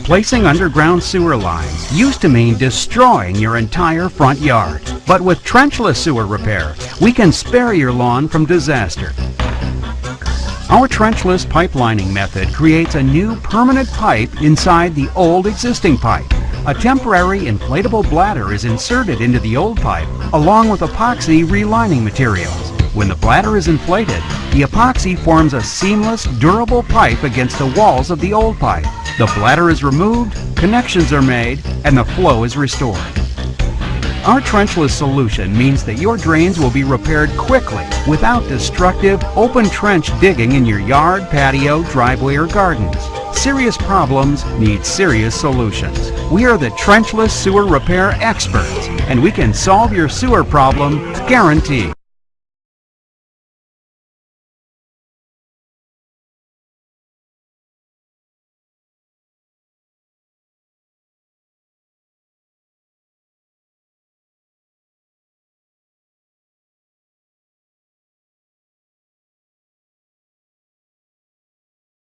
Replacing underground sewer lines used to mean destroying your entire front yard. But with trenchless sewer repair, we can spare your lawn from disaster. Our trenchless pipelining method creates a new permanent pipe inside the old existing pipe. A temporary inflatable bladder is inserted into the old pipe along with epoxy relining materials. When the bladder is inflated, the epoxy forms a seamless, durable pipe against the walls of the old pipe. The bladder is removed, connections are made, and the flow is restored. Our trenchless solution means that your drains will be repaired quickly without destructive, open trench digging in your yard, patio, driveway, or gardens. Serious problems need serious solutions. We are the trenchless sewer repair experts, and we can solve your sewer problem guaranteed.